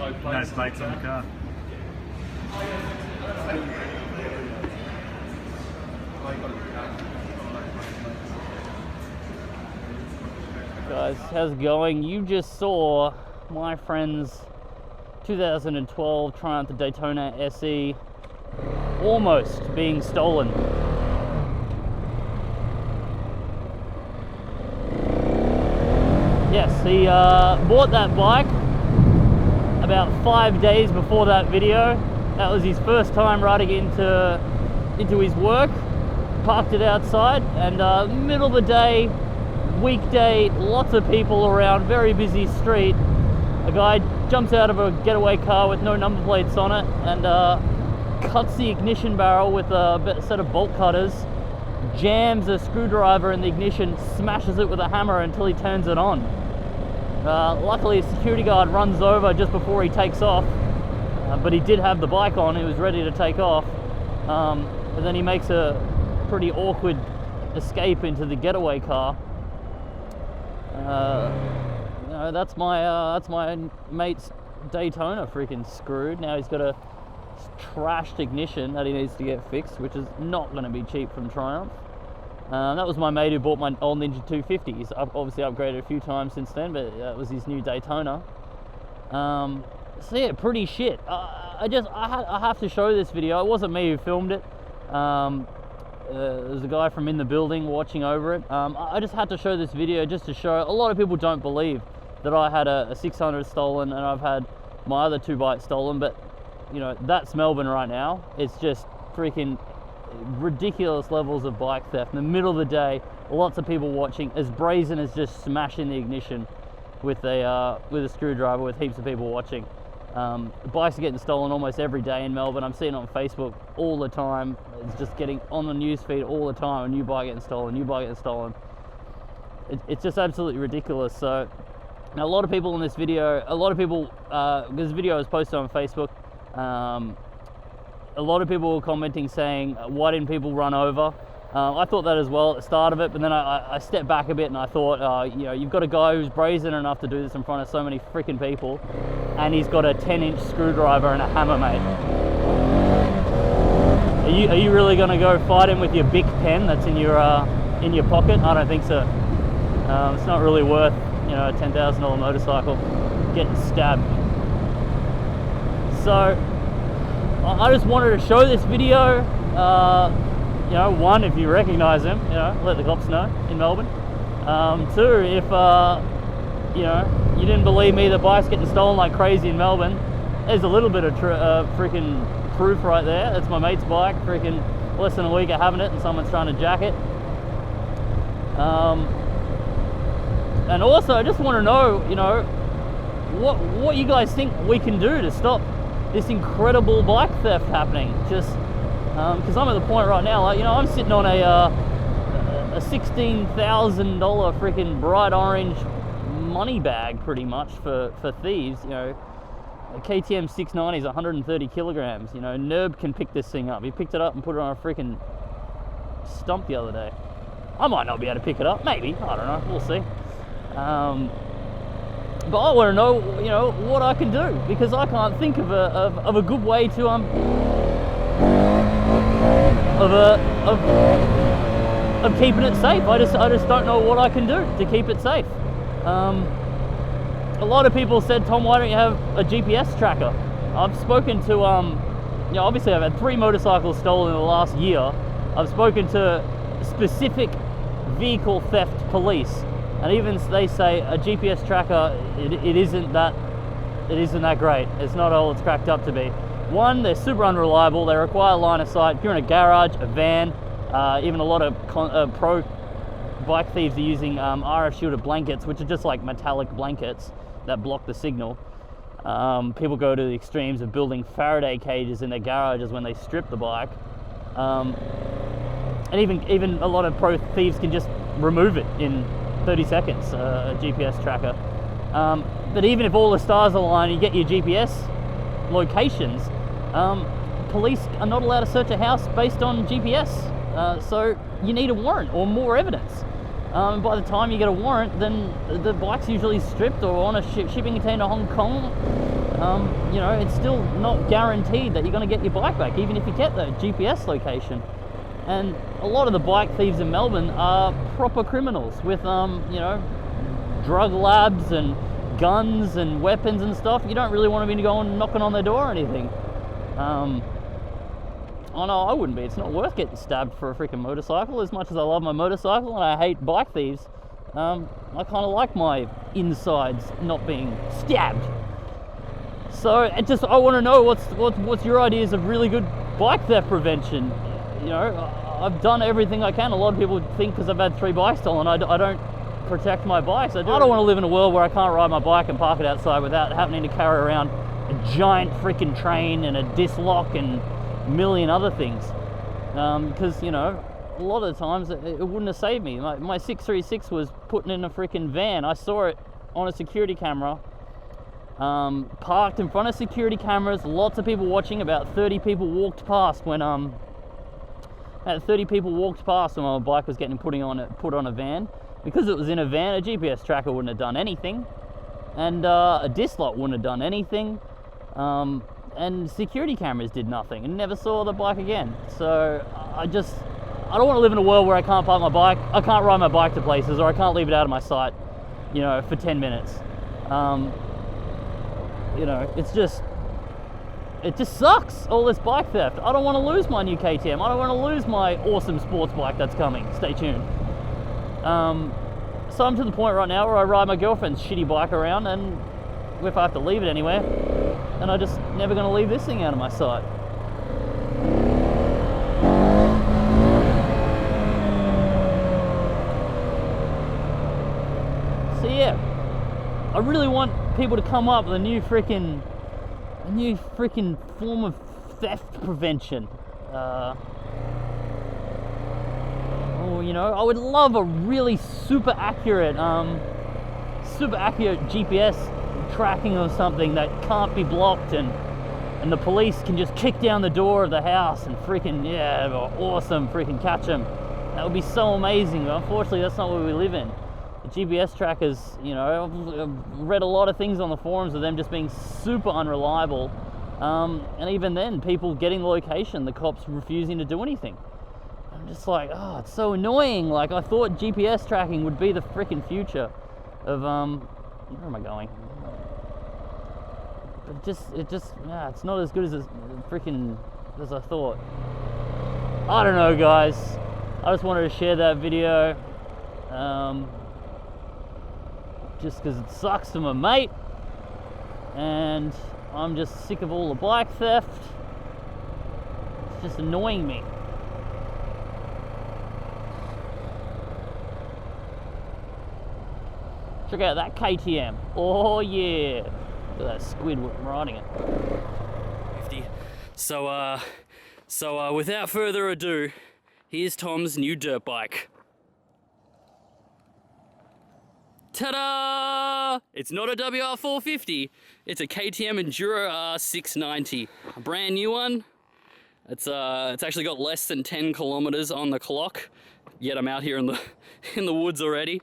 No plates on the car. Guys, how's it going? You just saw my friend's 2012 Triumph Daytona SE almost being stolen. Yes, he bought that bike about 5 days before that video. That was his first time riding into his work. Parked it outside, and middle of the day, weekday, lots of people around, very busy street. A guy jumps out of a getaway car with no number plates on it and cuts the ignition barrel with a set of bolt cutters, jams a screwdriver in the ignition, smashes it with a hammer until he turns it on. Luckily, a security guard runs over just before he takes off, but he did have the bike on, he was ready to take off. And then he makes a pretty awkward escape into the getaway car. You know, that's my mate's Daytona freaking screwed. Now he's got a trashed ignition that he needs to get fixed, which is not going to be cheap from Triumph. That was my mate who bought my old Ninja 250. He's obviously upgraded a few times since then, but that was his new Daytona. So yeah, pretty shit. I have to show this video. It wasn't me who filmed it. There's a guy from in the building watching over it. I just had to show this video just to show. A lot of people don't believe that I had a 600 stolen and I've had my other two bikes stolen, but you know, that's Melbourne right now. It's just freaking ridiculous levels of bike theft in the middle of the day. Lots of people watching, as brazen as just smashing the ignition with a screwdriver, with heaps of people watching. Bikes are getting stolen almost every day in Melbourne. I'm seeing it on Facebook all the time. It's just getting on the news feed all the time. A new bike getting stolen, new bike getting stolen. It's just absolutely ridiculous. So now a lot of people in this video, this video was posted on Facebook, a lot of people were commenting saying, why didn't people run over? I thought that as well at the start of it, but then I stepped back a bit and I thought, you know, you've got a guy who's brazen enough to do this in front of so many freaking people, and he's got a 10-inch screwdriver and a hammer, mate. Are you really going to go fight him with your Bic pen that's in your pocket? I don't think so. It's not really worth, you know, a $10,000 motorcycle getting stabbed. So I just wanted to show this video. You know, one, if you recognize him, you know, let the cops know in Melbourne. Two, if you know, you didn't believe me, the bike's getting stolen like crazy in Melbourne, there's a little bit of freaking proof right there. That's my mate's bike, freaking less than a week of having it, and someone's trying to jack it. And also, I just want to know, you know, what you guys think we can do to stop this incredible bike theft happening. Just because I'm at the point right now, like, you know, I'm sitting on a $16,000 freaking bright orange money bag, pretty much, for thieves. You know, a KTM 690 is 130 kilograms. You know, Nerb can pick this thing up. He picked it up and put it on a freaking stump the other day. I might not be able to pick it up, maybe, I don't know, we'll see. But I want to know, you know, what I can do, because I can't think of a good way to of keeping it safe. I just don't know what I can do to keep it safe. A lot of people said, Tom, why don't you have a GPS tracker? I've spoken to, you know, obviously I've had 3 motorcycles stolen in the last year. I've spoken to specific vehicle theft police, and even they say a GPS tracker, it isn't that great. It's not all it's cracked up to be. One, they're super unreliable. They require line of sight. If you're in a garage, a van, even a lot of pro bike thieves are using RF shielded blankets, which are just like metallic blankets that block the signal. People go to the extremes of building Faraday cages in their garages when they strip the bike. And even a lot of pro thieves can just remove it in 30 seconds, a GPS tracker. But even if all the stars align, you get your GPS locations, police are not allowed to search a house based on GPS. So you need a warrant or more evidence. By the time you get a warrant, then the bike's usually stripped or on a shipping container to Hong Kong. you know, it's still not guaranteed that you're going to get your bike back, even if you get the GPS location. And a lot of the bike thieves in Melbourne are proper criminals with, you know, drug labs and guns and weapons and stuff. You don't really want to be going knocking on their door or anything. Oh no, I wouldn't be. It's not worth getting stabbed for a freaking motorcycle. As much as I love my motorcycle and I hate bike thieves, I kind of like my insides not being stabbed. So I want to know what's your ideas of really good bike theft prevention. You know, I've done everything I can. A lot of people think because I've had 3 bikes stolen, I don't protect my bikes. I don't want to live in a world where I can't ride my bike and park it outside without having to carry around a giant freaking train and a disc lock and a million other things. Because, you know, a lot of the times it wouldn't have saved me. My 636 was put in a freaking van. I saw it on a security camera, parked in front of security cameras, lots of people watching. About 30 people walked past when my bike was getting put on a van. Because it was in a van, a GPS tracker wouldn't have done anything, and a disc lock wouldn't have done anything, and security cameras did nothing, and never saw the bike again. So I don't want to live in a world where I can't park my bike, I can't ride my bike to places, or I can't leave it out of my sight, you know, for 10 minutes. You know, it just sucks, all this bike theft. I don't want to lose my new KTM. I don't want to lose my awesome sports bike that's coming. Stay tuned. So I'm to the point right now where I ride my girlfriend's shitty bike around, and if I have to leave it anywhere, then I'm just never going to leave this thing out of my sight. So yeah, I really want people to come up with a new freaking form of theft prevention. You know, I would love a really super accurate GPS tracking of something that can't be blocked, and the police can just kick down the door of the house and freaking, yeah, awesome, freaking catch them. That would be so amazing. But unfortunately, that's not where we live in. The GPS trackers, you know, I've read a lot of things on the forums of them just being super unreliable, and even then, people getting the location, the cops refusing to do anything. I'm just like, oh, it's so annoying. Like, I thought GPS tracking would be the freaking future of, where am I going? But yeah, it's not as good as as I thought. I don't know, guys. I just wanted to share that video, just because it sucks to my mate, and I'm just sick of all the bike theft. It's just annoying me. Check out that KTM. Oh yeah. Look at that squid riding it. 50. So without further ado, here's Tom's new dirt bike. Ta-da! It's not a WR450, it's a KTM Enduro R690. A brand new one. It's actually got less than 10 kilometers on the clock, yet I'm out here in the woods already.